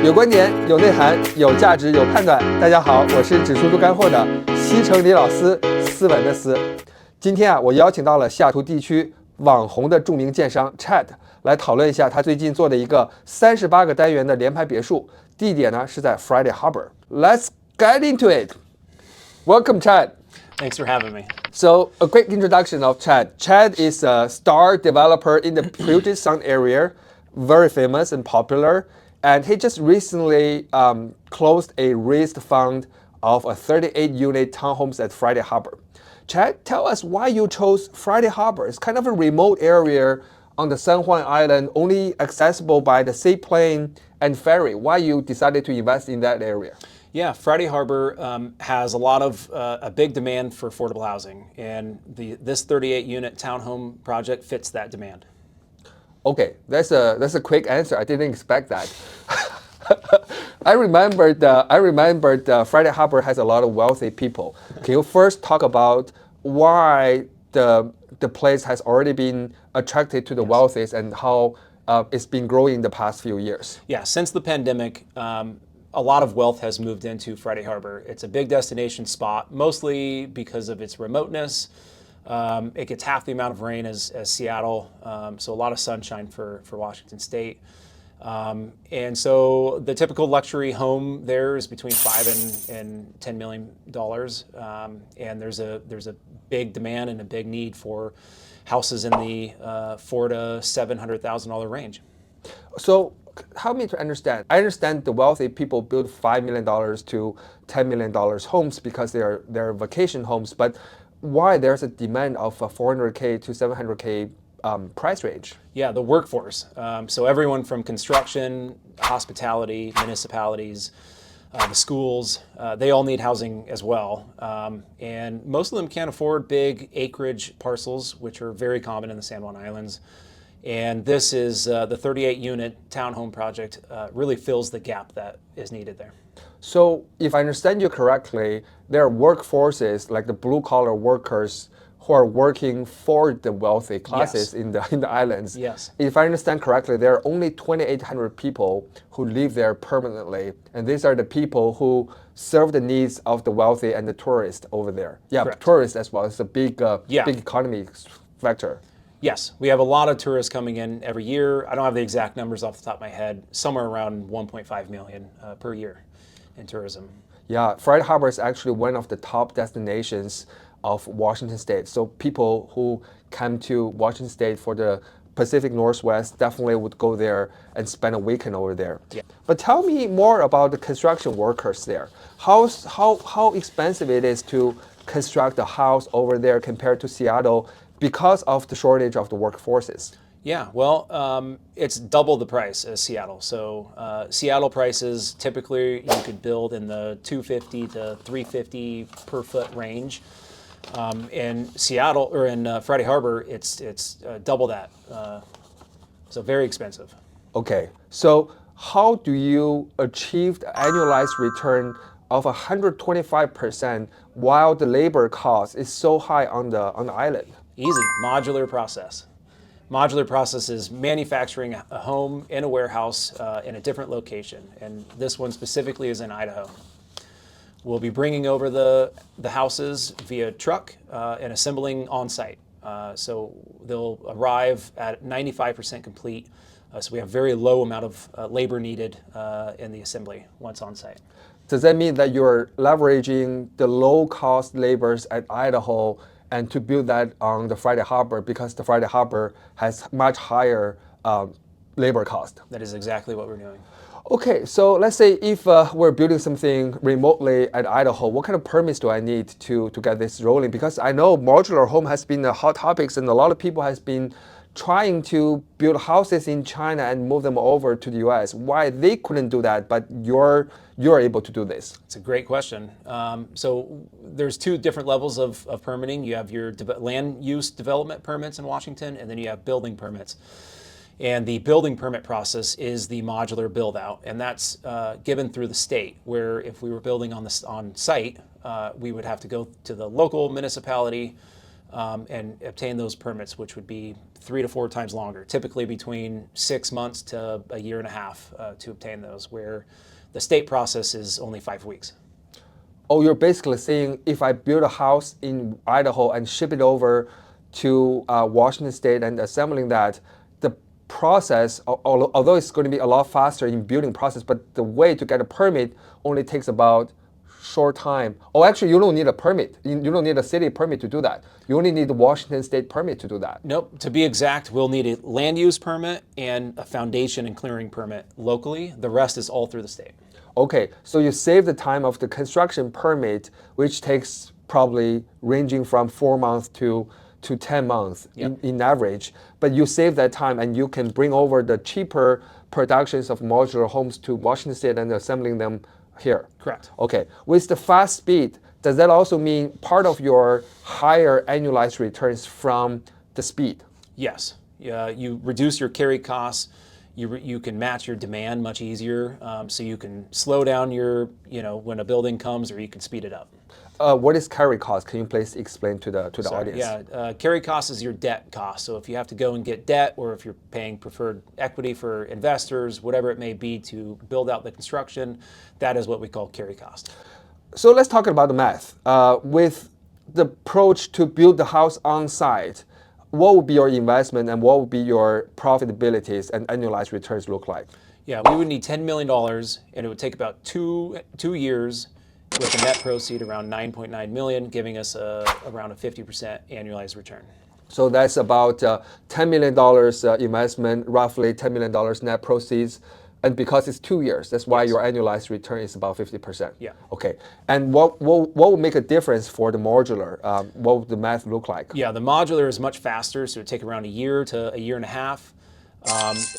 有观点，有内涵，有价值，有判断。大家好，我是只输出干货的西城李老斯，斯文的斯。今天我邀请到了西雅图地区网红的著名建商 Chad 来讨论一下他最近做的一个38个单元的联排别墅，地点呢是在 Friday Harbor。Let's get into it. Welcome, Chad. Thanks for having me. So, a quick introduction of Chad. Chad is a star developer in the Puget Sound area, very famous and popular. And he just recently closed a raised fund of a 38-unit townhomes at Friday Harbor. Chad, tell us why you chose Friday Harbor. It's kind of a remote area on the San Juan Island, only accessible by the seaplane and ferry. Why you decided to invest in that area? Yeah, Friday Harbor has a big demand for affordable housing, and this 38-unit townhome project fits that demand. Okay, that's a quick answer. I didn't expect that. I remembered Friday Harbor has a lot of wealthy people. Can you first talk about why the place has already been attracted to the wealthiest and how it's been growing in the past few years? Yeah, since the pandemic, a lot of wealth has moved into Friday Harbor. It's a big destination spot, mostly because of its remoteness. It gets half the amount of rain as Seattle, so a lot of sunshine for Washington State. And so the typical luxury home there is between $5 and $10 million. And there's a big demand and a big need for houses in the $400,000 to $700,000 range. So help me to understand. I understand the wealthy people build $5 million to $10 million homes because they're vacation homes, but why there's a demand of a $400K to $700K price range? Yeah, the workforce. So everyone from construction, hospitality, municipalities, the schools, they all need housing as well. And most of them can't afford big acreage parcels, which are very common in the San Juan Islands. And this is the 38-unit townhome project really fills the gap that is needed there. So if I understand you correctly, there are workforces like the blue-collar workers who are working for the wealthy classes in the islands. Yes. If I understand correctly, there are only 2,800 people who live there permanently, and these are the people who serve the needs of the wealthy and the tourists over there. Yeah, correct. Tourists as well. It's a big economy factor. Yes, we have a lot of tourists coming in every year. I don't have the exact numbers off the top of my head, somewhere around 1.5 million per year in tourism. Yeah, Friday Harbor is actually one of the top destinations of Washington State. So people who come to Washington State for the Pacific Northwest definitely would go there and spend a weekend over there. Yeah. But tell me more about the construction workers there. How expensive it is to construct a house over there compared to Seattle because of the shortage of the workforces? Yeah, well, it's double the price as Seattle. So Seattle prices, typically you could build in the $250 to $350 per foot range. In Seattle, or in Friday Harbor, it's double that. So very expensive. Okay, so how do you achieve the annualized return of 125% while the labor cost is so high on the island? Easy, modular process. Modular process is manufacturing a home in a warehouse in a different location, and this one specifically is in Idaho. We'll be bringing over the houses via truck and assembling on site. So they'll arrive at 95% complete. So we have very low amount of labor needed in the assembly once on site. Does that mean that you're leveraging the low-cost labors at Idaho and to build that on the Friday Harbor because the Friday Harbor has much higher labor cost? That is exactly what we're doing. Okay, so let's say if we're building something remotely at Idaho, what kind of permits do I need to get this rolling? Because I know modular home has been a hot topic and a lot of people has been trying to build houses in China and move them over to the US. Why they couldn't do that, but you're able to do this? It's a great question. So there's two different levels of permitting. You have your land use development permits in Washington, and then you have building permits. And the building permit process is the modular build out, and that's given through the state, where if we were building on site, we would have to go to the local municipality, and obtain those permits, which would be 3 to 4 times longer, typically between 6 months to a year and a half to obtain those, where the state process is only 5 weeks. Oh, you're basically saying if I build a house in Idaho and ship it over to Washington State and assembling that, the process, although it's going to be a lot faster in building process, but the way to get a permit only takes about short time. Oh, actually, you don't need a permit. You don't need a city permit to do that. You only need the Washington State permit to do that. Nope. To be exact, we'll need a land use permit and a foundation and clearing permit locally. The rest is all through the state. Okay, so you save the time of the construction permit, which takes probably ranging from 4 months to 10 months in average. But you save that time and you can bring over the cheaper productions of modular homes to Washington State and assembling them here. Correct. Okay, with the fast speed, does that also mean part of your higher annualized returns from the speed? Yes. You reduce your carry costs. You can match your demand much easier, so you can slow down your, when a building comes, or you can speed it up. What is carry cost? Can you please explain to the audience? Yeah, carry cost is your debt cost. So if you have to go and get debt, or if you're paying preferred equity for investors, whatever it may be to build out the construction, that is what we call carry cost. So let's talk about the math. With the approach to build the house on site, what would be your investment and what would be your profitabilities and annualized returns look like? Yeah, we would need $10 million, and it would take about two years with a net proceed around $9.9 million, giving us around a 50% annualized return. So that's about $10 million investment, roughly $10 million net proceeds. And because it's 2 years, that's why your annualized return is about 50%. Yeah. Okay. And what would make a difference for the modular? What would the math look like? Yeah, the modular is much faster, so it would take around a year to a year and a half,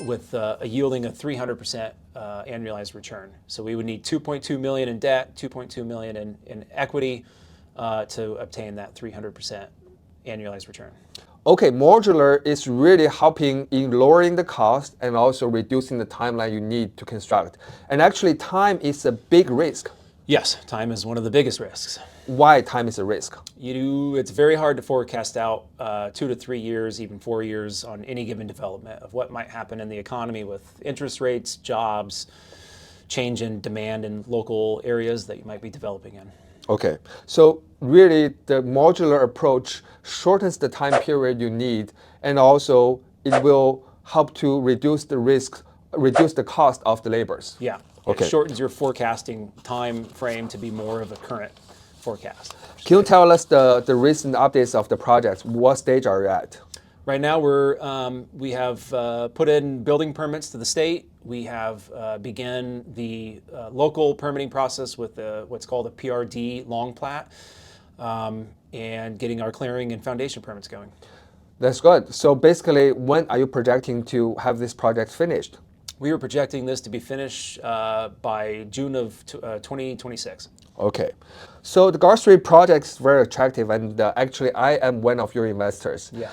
with yielding a 300% annualized return. So we would need $2.2 million in debt, $2.2 million in equity to obtain that 300% annualized return. Okay, modular is really helping in lowering the cost and also reducing the timeline you need to construct. And actually, time is a big risk. Yes, time is one of the biggest risks. Why time is a risk? It's very hard to forecast out 2 to 3 years, even 4 years on any given development of what might happen in the economy with interest rates, jobs, change in demand in local areas that you might be developing in. Okay, so really the modular approach shortens the time period you need, and also it will help to reduce the risk, reduce the cost of the labors. Yeah, okay. It shortens your forecasting time frame to be more of a current forecast. Can you tell us the recent updates of the project? What stage are you at? Right now we have put in building permits to the state. We have begun the local permitting process with what's called a PRD long plat, and getting our clearing and foundation permits going. That's good. So basically, when are you projecting to have this project finished? We were projecting this to be finished by June of 2026. Okay. So the Guard Street project is very attractive, and actually I am one of your investors. Yeah.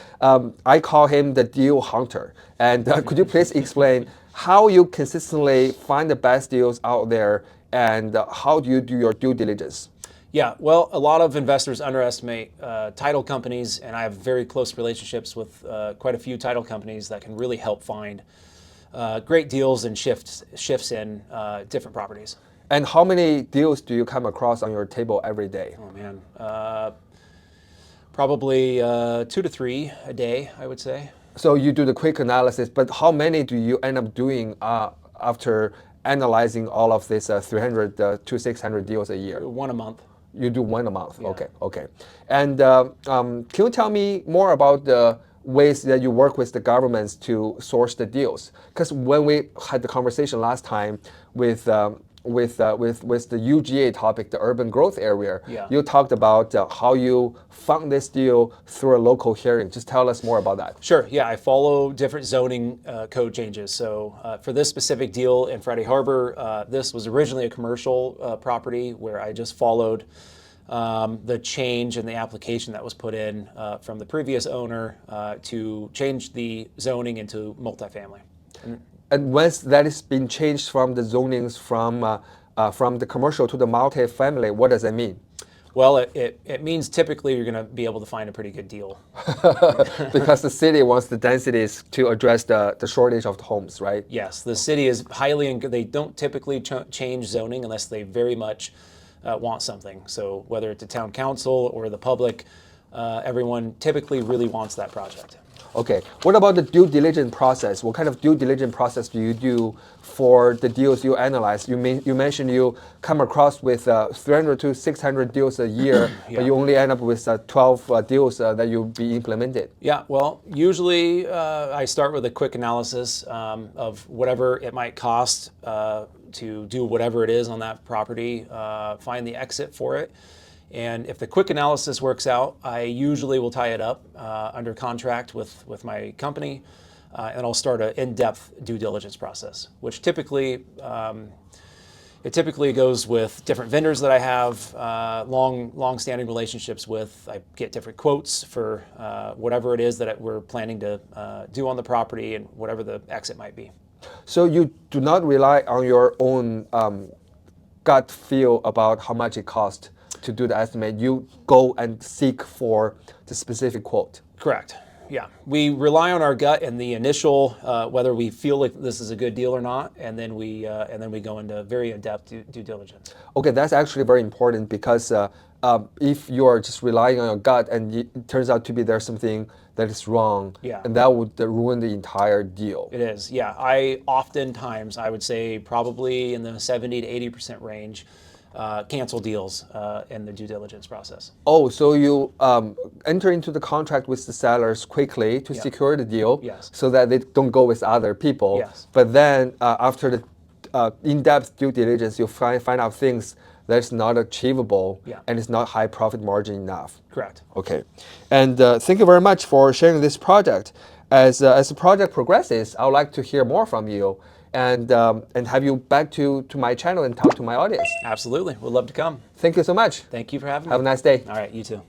I call him the deal hunter. And could you please explain how you consistently find the best deals out there, and how do you do your due diligence? Yeah, well, a lot of investors underestimate title companies, and I have very close relationships with quite a few title companies that can really help find great deals and shifts in different properties. And how many deals do you come across on your table every day? Oh man, probably 2 to 3 a day, I would say. So you do the quick analysis, but how many do you end up doing after analyzing all of this 300 to 600 deals a year? 1 a month. You do 1 a month. Yeah. Okay. And can you tell me more about the ways that you work with the governments to source the deals? Because when we had the conversation last time with the UGA topic, the urban growth area, Yeah. you talked about how you found this deal through a local hearing. Just tell us more about that. Sure, yeah, I follow different zoning code changes. So for this specific deal in Friday Harbor, this was originally a commercial property where I just followed the change in the application that was put in from the previous owner to change the zoning into multifamily. And once that has been changed from the zonings from the commercial to the multi-family, what does that mean? Well, it means typically you're going to be able to find a pretty good deal. Because the city wants the densities to address the shortage of the homes, right? Yes, the city is they don't typically change zoning unless they very much want something. So whether it's the town council or the public, everyone typically really wants that project. Okay, what about the due diligence process? What kind of due diligence process do you do for the deals you analyze? You mentioned you come across with 300 to 600 deals a year, Yeah. but you only end up with 12 deals that you'll be implemented. Yeah, well, usually I start with a quick analysis of whatever it might cost to do whatever it is on that property, find the exit for it. And if the quick analysis works out, I usually will tie it up under contract with my company, and I'll start an in-depth due diligence process, which typically goes with different vendors that I have, long-standing relationships with. I get different quotes for whatever it is that we're planning to do on the property and whatever the exit might be. So you do not rely on your own gut feel about how much it costs to do the estimate. You go and seek for the specific quote. Correct. Yeah, we rely on our gut and the initial whether we feel like this is a good deal or not, and then we go into very in-depth due diligence. Okay, that's actually very important because if you are just relying on your gut and it turns out to be there's something that is wrong, Yeah. and that would ruin the entire deal. It is. Yeah, I would say probably in the 70 to 80% range. Cancel deals in the due diligence process. Oh, so you enter into the contract with the sellers quickly to secure the deal, Yes. so that they don't go with other people. Yes. But then after the in-depth due diligence, you find out things that's not achievable, Yeah. and it's not high profit margin enough. Correct. Okay, and thank you very much for sharing this project. As the project progresses, I would like to hear more from you and have you back to my channel and talk to my audience. Absolutely. Would love to come. Thank you so much. Thank you for having me. Have a nice day. All right, you too.